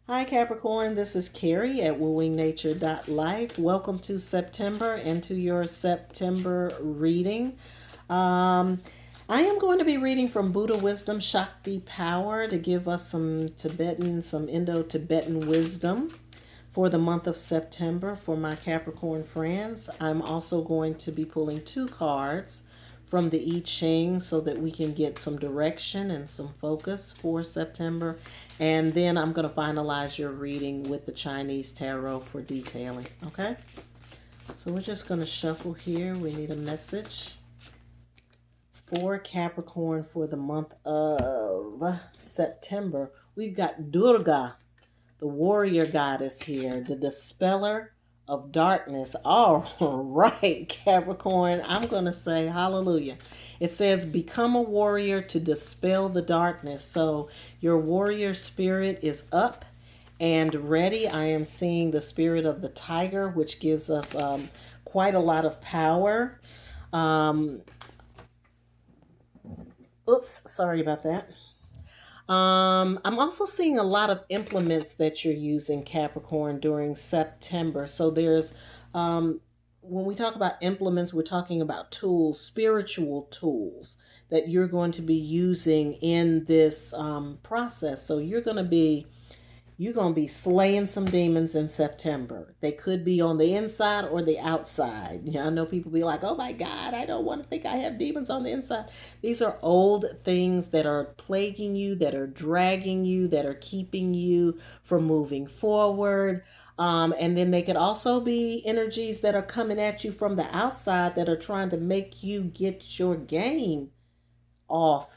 Hi Capricorn, this is Carrie at wooingnature.life. Welcome to September and to your September reading. Um, I am going to be reading from Buddha Wisdom Shakti Power to give us some Indo-Tibetan wisdom for the month of September for my Capricorn friends. I'm also going to be pulling two cards from the I-Ching so that we can get some direction and some focus for September. And then I'm going to finalize your reading with the Chinese Tarot for detailing. Okay? So we're just going to shuffle here. We need a message for Capricorn for the month of September. We've got Durga, the warrior goddess here, the dispeller of darkness. All right, Capricorn, I'm going to say hallelujah. It says, become a warrior to dispel the darkness. So your warrior spirit is up and ready. I am seeing the spirit of the tiger, which gives us quite a lot of power. Oops, sorry about that. I'm also seeing a lot of implements that you're using, Capricorn, during September. So there's, when we talk about implements, we're talking about tools, spiritual tools that you're going to be using in this process. So you're going to be slaying some demons in September. They could be on the inside or the outside. I know people be like, oh my God, I don't want to think I have demons on the inside. These are old things that are plaguing you, that are dragging you, that are keeping you from moving forward. And then they could also be energies that are coming at you from the outside that are trying to make you get your game off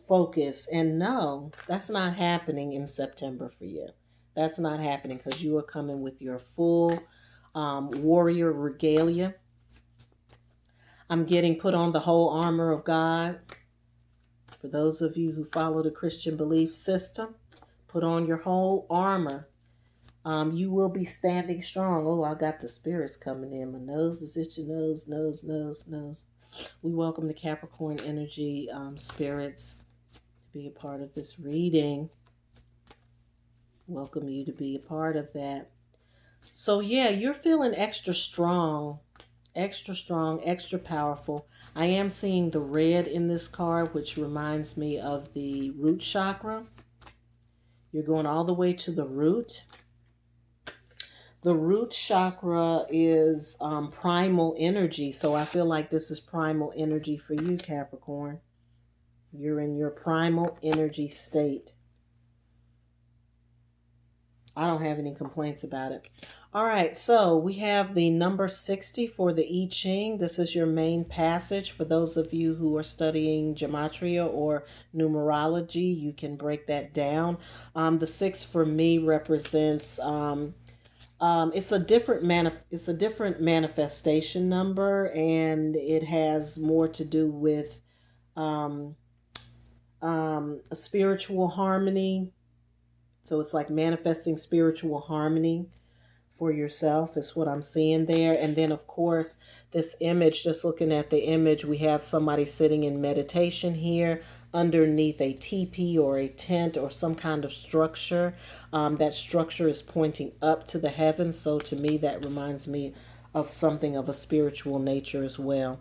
focus. And no, that's not happening in September for you. That's not happening because you are coming with your full warrior regalia. I'm getting put on the whole armor of God. For those of you who follow the Christian belief system, put on your whole armor. You will be standing strong. Oh, I got the spirits coming in. My nose is itching. Nose. We welcome the Capricorn energy spirits be a part of this reading. Welcome you to be a part of that. So yeah, you're feeling extra strong, extra powerful. I am seeing the red in this card, which reminds me of the root chakra. You're going all the way to the root. The root chakra is primal energy. So I feel like this is primal energy for you, Capricorn. You're in your primal energy state. I don't have any complaints about it. All right, so we have the number 60 for the I-Ching. This is your main passage. For those of you who are studying gematria or numerology, you can break that down. The 6 for me represents it's a different manifestation number, and it has more to do with a spiritual harmony. So it's like manifesting spiritual harmony for yourself is what I'm seeing there. And then, of course, this image, just looking at the image, we have somebody sitting in meditation here underneath a teepee or a tent or some kind of structure. That structure is pointing up to the heavens. So to me, that reminds me of something of a spiritual nature as well.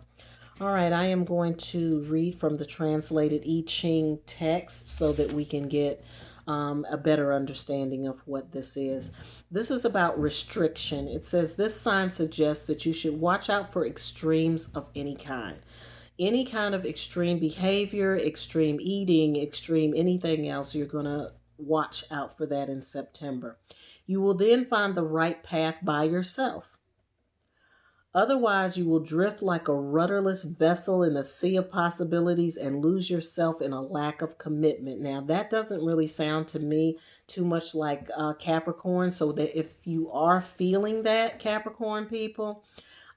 All right, I am going to read from the translated I-Ching text so that we can get a better understanding of what this is. This is about restriction. It says, this sign suggests that you should watch out for extremes of any kind. Any kind of extreme behavior, extreme eating, extreme anything else, you're going to watch out for that in September. You will then find the right path by yourself. Otherwise, you will drift like a rudderless vessel in a sea of possibilities and lose yourself in a lack of commitment. Now, that doesn't really sound to me too much like Capricorn. So that if you are feeling that, Capricorn people,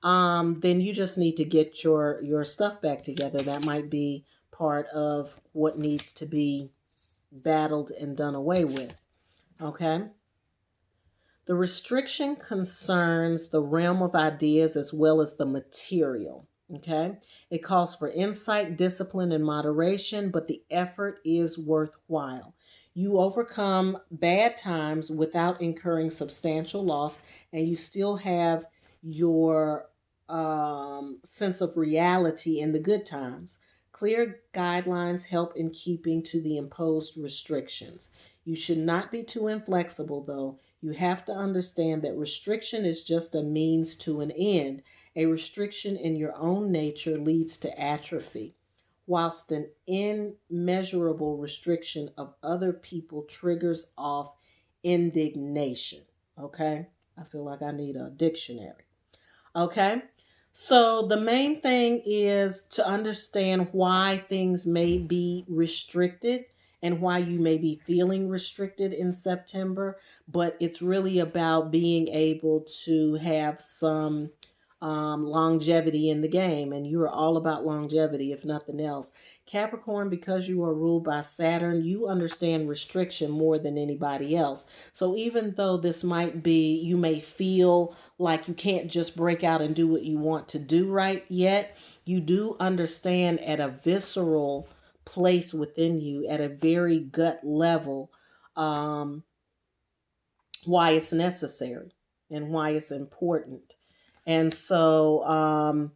then you just need to get your stuff back together. That might be part of what needs to be battled and done away with. Okay? The restriction concerns the realm of ideas as well as the material. Okay? It calls for insight, discipline, and moderation, but the effort is worthwhile. You overcome bad times without incurring substantial loss, and you still have your sense of reality in the good times. Clear guidelines help in keeping to the imposed restrictions. You should not be too inflexible, though. You have to understand that restriction is just a means to an end. A restriction in your own nature leads to atrophy, whilst an immeasurable restriction of other people triggers off indignation. Okay? I feel like I need a dictionary. Okay? So the main thing is to understand why things may be restricted and why you may be feeling restricted in September, but it's really about being able to have some longevity in the game, and you are all about longevity, if nothing else. Capricorn, because you are ruled by Saturn, you understand restriction more than anybody else. So even though this might be, you may feel like you can't just break out and do what you want to do right yet, you do understand at a visceral place within you, at a very gut level, why it's necessary and why it's important. And so,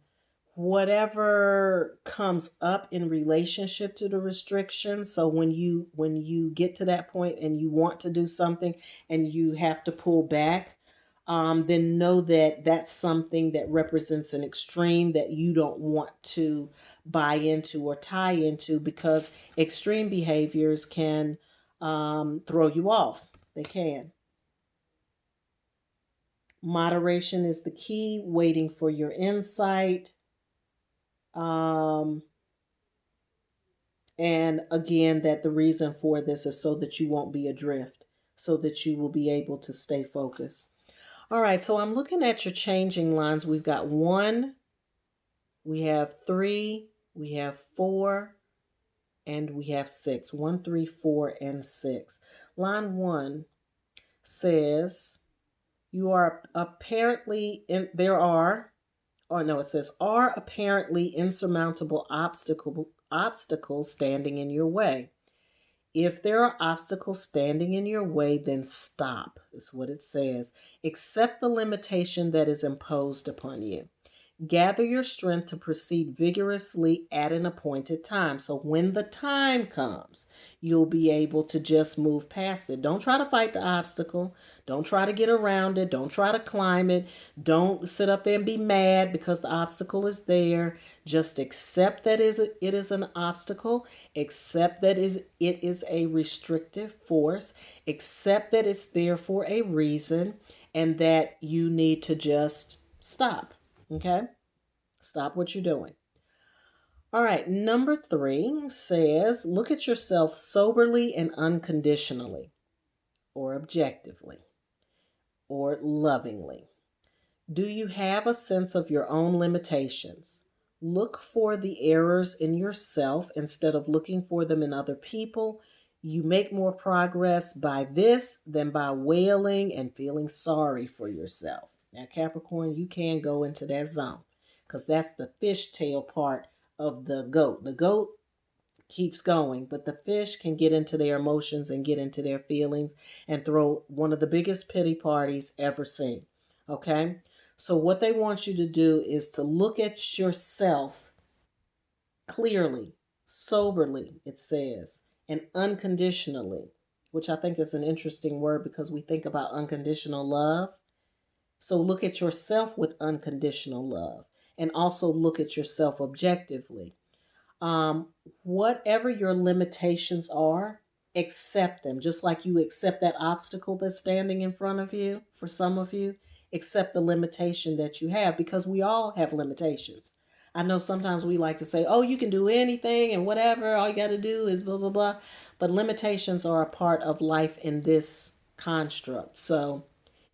whatever comes up in relationship to the restrictions, so when you get to that point and you want to do something and you have to pull back, then know that that's something that represents an extreme that you don't want to buy into or tie into, because extreme behaviors can throw you off. They can. Moderation is the key, waiting for your insight. And again, that the reason for this is so that you won't be adrift, so that you will be able to stay focused. All right, so I'm looking at your changing lines. We've got 1, we have 3, we have 4, and we have 6. 1, 3, 4, and 6. Line 1 says, you are apparently in, there are, or no, it says, are apparently insurmountable obstacles standing in your way. If there are obstacles standing in your way, then stop, is what it says. Accept the limitation that is imposed upon you. Gather your strength to proceed vigorously at an appointed time. So when the time comes, you'll be able to just move past it. Don't try to fight the obstacle. Don't try to get around it. Don't try to climb it. Don't sit up there and be mad because the obstacle is there. Just accept that it is an obstacle. Accept that it is a restrictive force. Accept that it's there for a reason and that you need to just stop. Okay? Stop what you're doing. All right, number 3 says, look at yourself soberly and unconditionally, or objectively, or lovingly. Do you have a sense of your own limitations? Look for the errors in yourself instead of looking for them in other people. You make more progress by this than by wailing and feeling sorry for yourself. Now, Capricorn, you can go into that zone, because that's the fishtail part of the goat. The goat keeps going, but the fish can get into their emotions and get into their feelings and throw one of the biggest pity parties ever seen. Okay? So what they want you to do is to look at yourself clearly, soberly, it says, and unconditionally, which I think is an interesting word because we think about unconditional love. So look at yourself with unconditional love, and also look at yourself objectively. Whatever your limitations are, accept them. Just like you accept that obstacle that's standing in front of you, for some of you, accept the limitation that you have, because we all have limitations. I know sometimes we like to say, oh, you can do anything and whatever, all you got to do is blah, blah, blah. But limitations are a part of life in this construct. So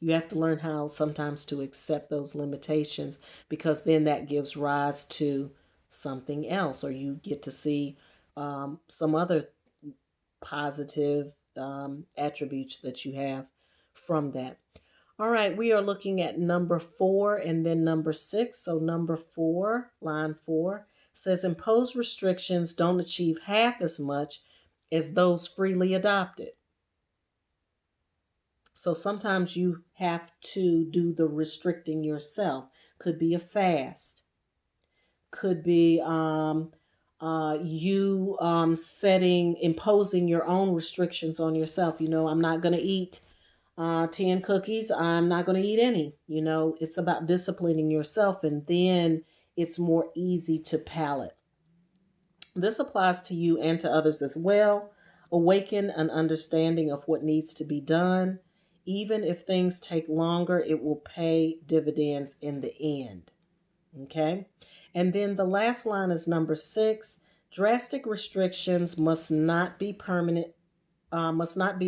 you have to learn how sometimes to accept those limitations, because then that gives rise to something else, or you get to see some other positive attributes that you have from that. All right, we are looking at number 4 and then number 6. So number 4, line 4, says impose restrictions don't achieve half as much as those freely adopted. So sometimes you have to do the restricting yourself. Could be a fast. Could be you imposing your own restrictions on yourself. I'm not going to eat 10 cookies. I'm not going to eat any. It's about disciplining yourself, and then it's more easy to palate. This applies to you and to others as well. Awaken an understanding of what needs to be done. Even if things take longer, it will pay dividends in the end. Okay? And then the last line is number 6. Drastic restrictions must not be a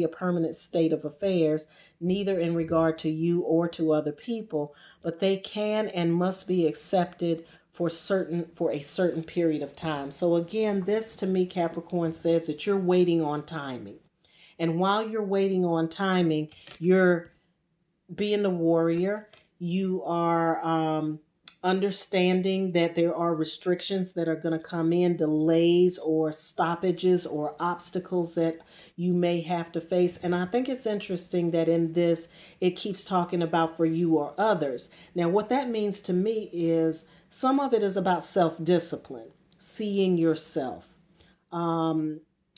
permanent state of affairs, neither in regard to you or to other people, but they can and must be accepted for a certain period of time. So again, this to me, Capricorn, says that you're waiting on timing. And while you're waiting on timing, you're being the warrior. You are understanding that there are restrictions that are going to come in, delays or stoppages or obstacles that you may have to face. And I think it's interesting that in this, it keeps talking about for you or others. Now, what that means to me is some of it is about self-discipline, seeing yourself,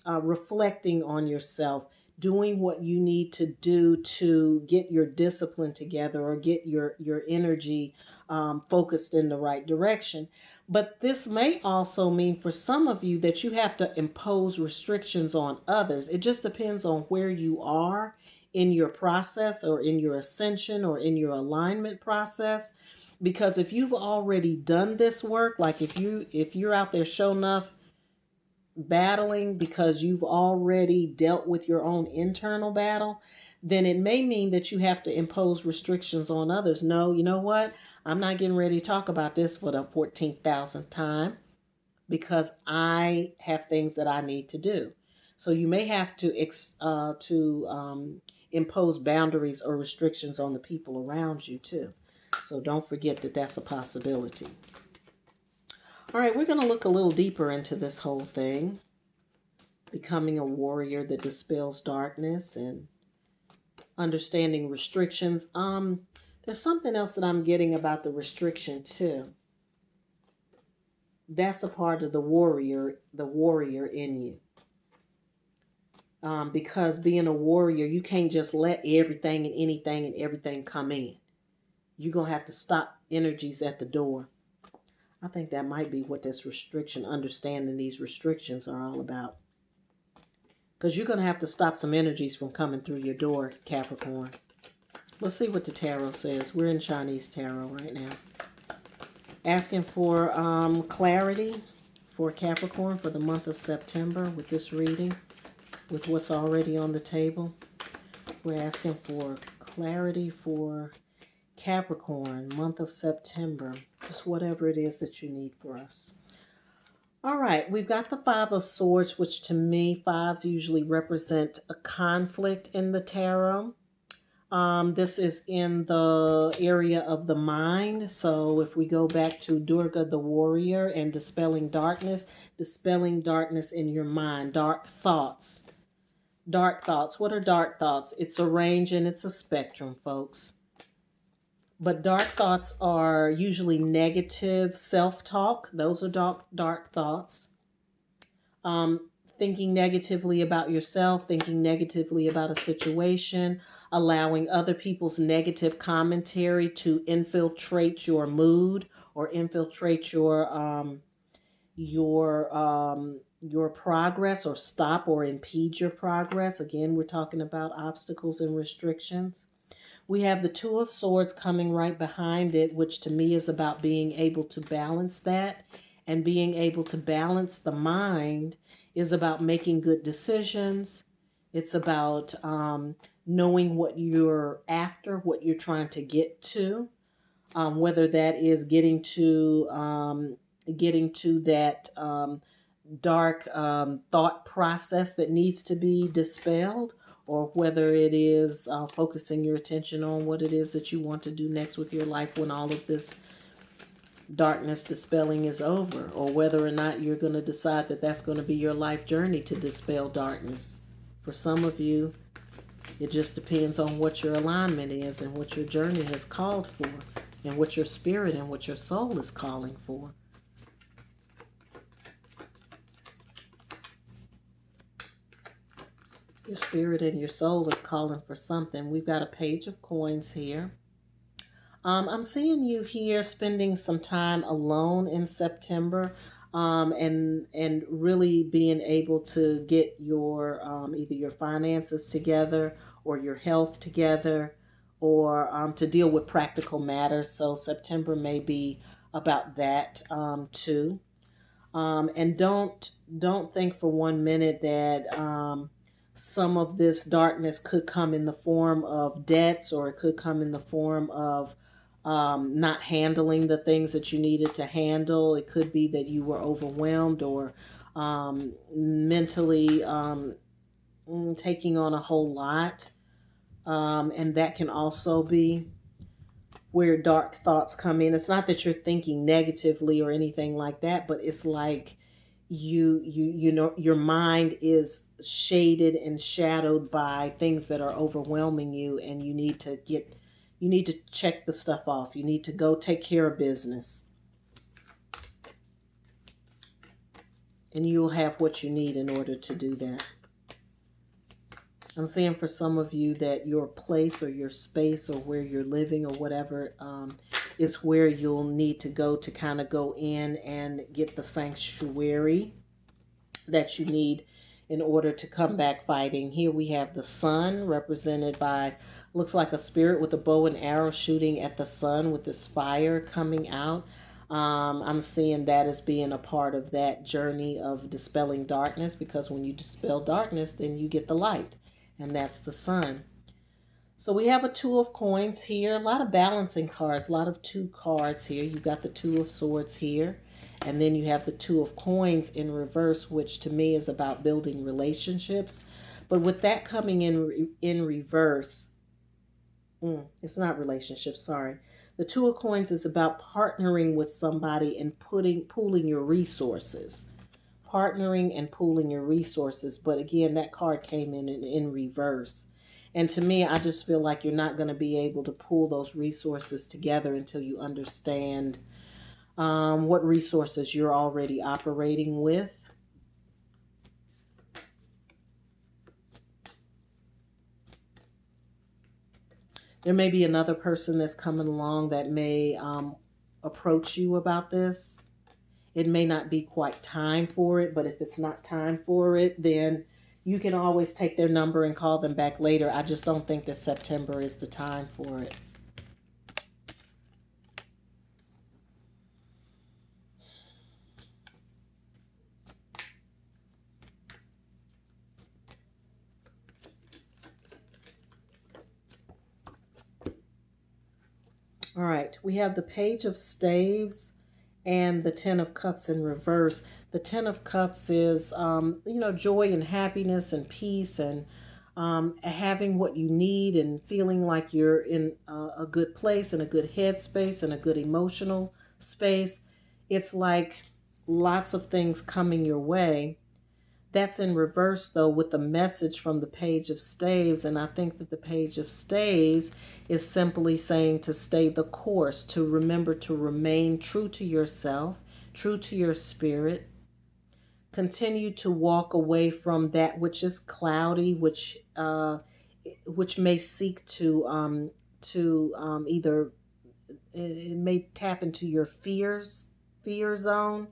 reflecting on yourself, doing what you need to do to get your discipline together or get your energy focused in the right direction. But this may also mean for some of you that you have to impose restrictions on others. It just depends on where you are in your process or in your ascension or in your alignment process. Because if you've already done this work, like if you're out there sure enough battling because you've already dealt with your own internal battle, then it may mean that you have to impose restrictions on others. No, you know what? I'm not getting ready to talk about this for the 14,000th time because I have things that I need to do. So you may have to impose boundaries or restrictions on the people around you too. So don't forget that that's a possibility. All right, we're going to look a little deeper into this whole thing. Becoming a warrior that dispels darkness and understanding restrictions. There's something else that I'm getting about the restriction too. That's a part of the warrior in you. Because being a warrior, you can't just let everything and anything and everything come in. You're going to have to stop energies at the door. I think that might be what this restriction, understanding these restrictions are all about. Because you're going to have to stop some energies from coming through your door, Capricorn. Let's see what the tarot says. We're in Chinese tarot right now. Asking for clarity for Capricorn for the month of September with this reading, with what's already on the table. We're asking for clarity for Capricorn, month of September. Just whatever it is that you need for us. All right, we've got the 5 of Swords, which to me, 5s usually represent a conflict in the tarot. This is in the area of the mind. So if we go back to Durga the warrior and dispelling darkness in your mind, dark thoughts. Dark thoughts. What are dark thoughts? It's a range and it's a spectrum, folks. But dark thoughts are usually negative self-talk. Those are dark thoughts. Thinking negatively about yourself, thinking negatively about a situation, allowing other people's negative commentary to infiltrate your mood or infiltrate your progress or stop or impede your progress. Again, we're talking about obstacles and restrictions. We have the 2 of Swords coming right behind it, which to me is about being able to balance that. And being able to balance the mind is about making good decisions. It's about knowing what you're after, what you're trying to get to, whether that is getting to that dark thought process that needs to be dispelled, or whether it is focusing your attention on what it is that you want to do next with your life when all of this darkness dispelling is over, or whether or not you're going to decide that that's going to be your life journey to dispel darkness. For some of you, it just depends on what your alignment is and what your journey has called for and what your spirit and what your soul is calling for. Your spirit and your soul is calling for something. We've got a page of coins here. I'm seeing you here spending some time alone in September, and really being able to get your either your finances together or your health together, or to deal with practical matters. So September may be about that too. And don't think for 1 minute that some of this darkness could come in the form of debts, or it could come in the form of not handling the things that you needed to handle. It could be that you were overwhelmed, or mentally taking on a whole lot. And that can also be where dark thoughts come in. It's not that you're thinking negatively or anything like that, but it's like you know, your mind is shaded and shadowed by things that are overwhelming you, and you need to check the stuff off. You need to go take care of business, and you'll have what you need in order to do that. I'm seeing for some of you that your place or your space or where you're living or whatever is where you'll need to go to kind of go in and get the sanctuary that you need in order to come back fighting. Here we have the sun, represented by, looks like a spirit with a bow and arrow shooting at the sun with this fire coming out. I'm seeing that as being a part of that journey of dispelling darkness, because when you dispel darkness, then you get the light, and that's the sun. So we have a Two of Coins here, a lot of balancing cards, a lot of 2 cards here. You got the Two of Swords here, and then you have the Two of Coins in reverse, which to me is about building relationships. But with that coming in reverse, it's not relationships, sorry. The Two of Coins is about partnering with somebody and pooling your resources. Partnering and pooling your resources. But again, that card came in reverse. And to me, I just feel like you're not going to be able to pool those resources together until you understand what resources you're already operating with. There may be another person that's coming along that may approach you about this. It may not be quite time for it, but if it's not time for it, then you can always take their number and call them back later. I just don't think that September is the time for it. All right, we have the Page of Staves and the Ten of Cups in reverse. The Ten of Cups is, joy and happiness and peace, and having what you need and feeling like you're in a good place and a good headspace and a good emotional space. It's like lots of things coming your way. That's in reverse, though, with the message from the Page of Staves. And I think that the Page of Staves is simply saying to stay the course, to remember to remain true to yourself, true to your spirit. Continue to walk away from that which is cloudy, which may seek to either, it may tap into your fear zone,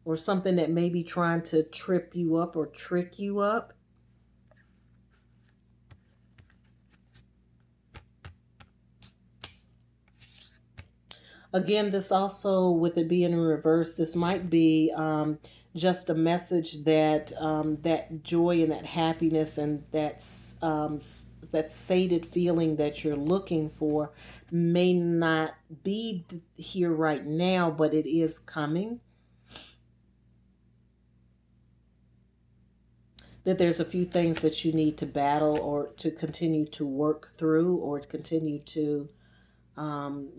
or something that may be trying to trip you up or trick you up. Again, this also, with it being in reverse, this might be just a message that that joy and that happiness and that sated feeling that you're looking for may not be here right now, but it is coming. That there's a few things that you need to battle or to continue to work through or to continue to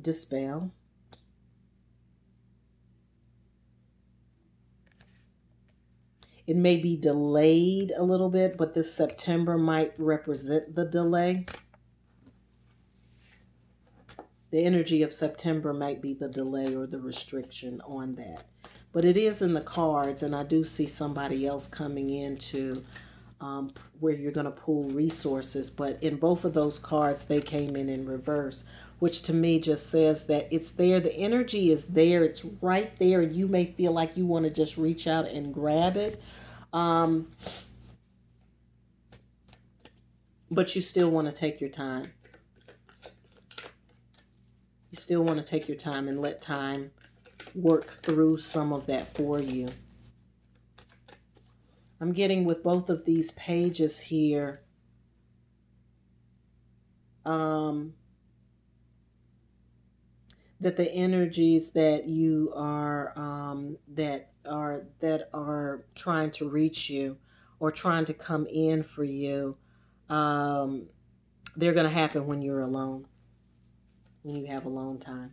dispel. It may be delayed a little bit, but this September might represent the delay. The energy of September might be the delay or the restriction on that. But it is in the cards, and I do see somebody else coming into where you're going to pull resources. But in both of those cards, they came in reverse, which to me just says that it's there. The energy is there. It's right there. And you may feel like you want to just reach out and grab it. But you still want to take your time. You still want to take your time and let time work through some of that for you. I'm getting with both of these pages here, that the energies that you are that are trying to reach you or trying to come in for you, they're going to happen when you're alone, when you have alone time.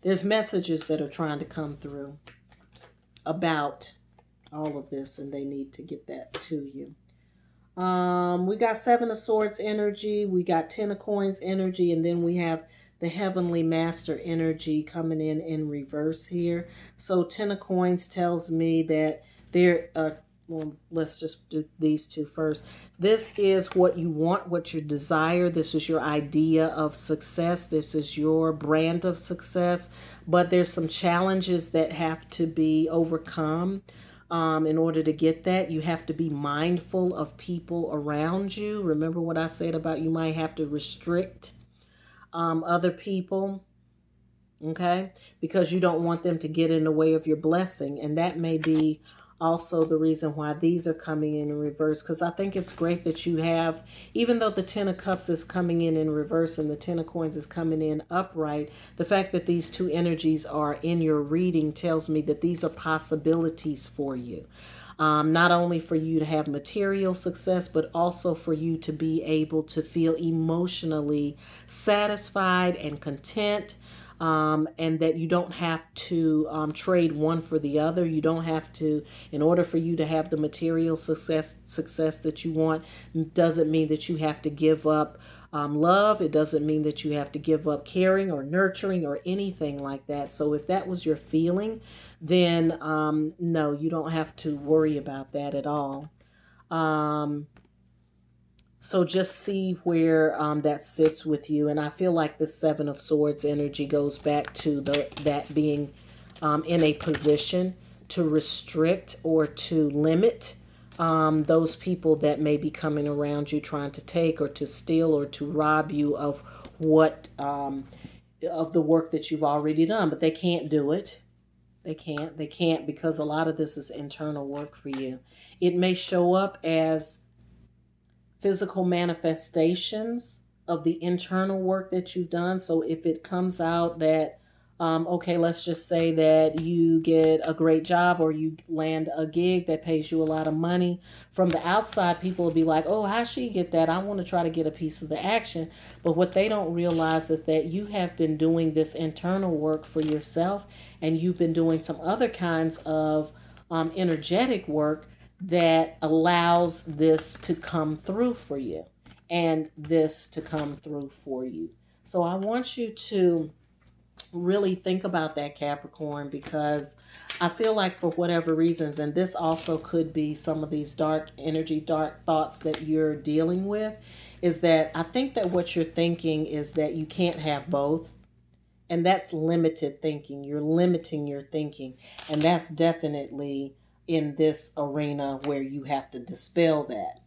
There's messages that are trying to come through about all of this, and they need to get that to you. We got Seven of Swords energy, we got Ten of Coins energy, and then we have the Heavenly Master energy coming in reverse here. So Ten of Coins tells me that there well, let's just do these two first. This is what you want, what you desire. This is your idea of success. This is your brand of success. But there's some challenges that have to be overcome. In order to get that, you have to be mindful of people around you. Remember what I said about you might have to restrict other people, okay? Because you don't want them to get in the way of your blessing. And that may be also the reason why these are coming in reverse, because I think it's great that you have, even though the Ten of Cups is coming in reverse and the Ten of Coins is coming in upright, the fact that these two energies are in your reading tells me that these are possibilities for you. Not only for you to have material success, but also for you to be able to feel emotionally satisfied and content. And that you don't have to trade one for the other. You don't have to, in order for you to have the material success that you want, doesn't mean that you have to give up love. It doesn't mean that you have to give up caring or nurturing or anything like that. So if that was your feeling, then no, you don't have to worry about that at all. So just see where that sits with you. And I feel like the Seven of Swords energy goes back to that being in a position to restrict or to limit those people that may be coming around you trying to take or to steal or to rob you of what of the work that you've already done. But they can't do it. They can't because a lot of this is internal work for you. It may show up as physical manifestations of the internal work that you've done. So if it comes out that, okay, let's just say that you get a great job or you land a gig that pays you a lot of money. From the outside, people will be like, oh, how'd she get that? I want to try to get a piece of the action. But what they don't realize is that you have been doing this internal work for yourself, and you've been doing some other kinds of energetic work that allows this to come through for you and this to come through for you. So I want you to really think about that, Capricorn, because I feel like for whatever reasons, and this also could be some of these dark energy, dark thoughts that you're dealing with, is that I think that what you're thinking is that you can't have both. And that's limited thinking. You're limiting your thinking. And that's definitely in this arena where you have to dispel that.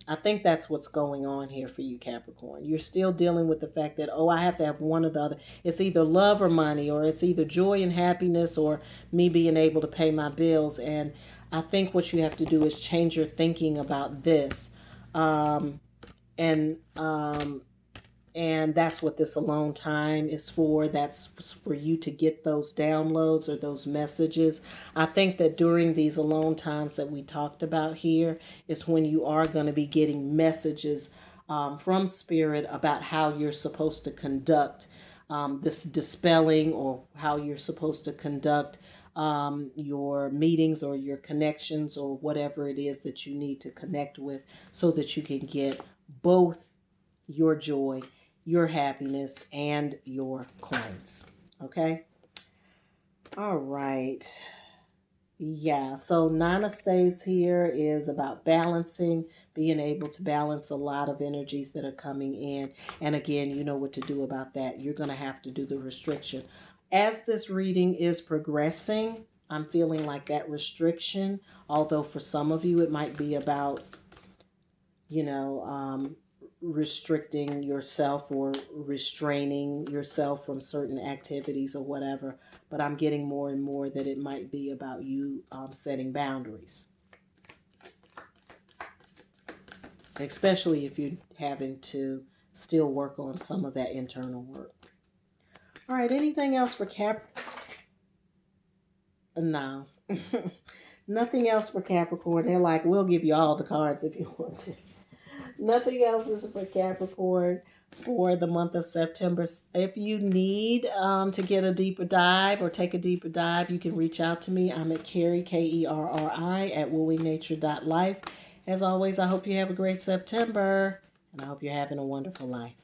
I think that's what's going on here for you, Capricorn. You're still dealing with the fact that, oh, I have to have one or the other. It's either love or money, or it's either joy and happiness, or me being able to pay my bills. And I think what you have to do is change your thinking about this. And that's what this alone time is for. That's for you to get those downloads or those messages. I think that during these alone times that we talked about here is when you are going to be getting messages from Spirit about how you're supposed to conduct this dispelling, or how you're supposed to conduct your meetings or your connections or whatever it is that you need to connect with so that you can get both your joy, your happiness, and your coins. Okay? All right. Yeah, so Nana stays here is about balancing, being able to balance a lot of energies that are coming in. And again, you know what to do about that. You're going to have to do the restriction. As this reading is progressing, I'm feeling like that restriction, although for some of you it might be about, you know, restricting yourself or restraining yourself from certain activities or whatever. But I'm getting more and more that it might be about you setting boundaries, especially if you're having to still work on some of that internal work. All right, anything else for No. Nothing else for Capricorn. They're like, we'll give you all the cards if you want to. Nothing else is for Capricorn for the month of September. If you need to get a deeper dive or take a deeper dive, you can reach out to me. I'm at Kerri, Kerri, at wooingnature.life. As always, I hope you have a great September, and I hope you're having a wonderful life.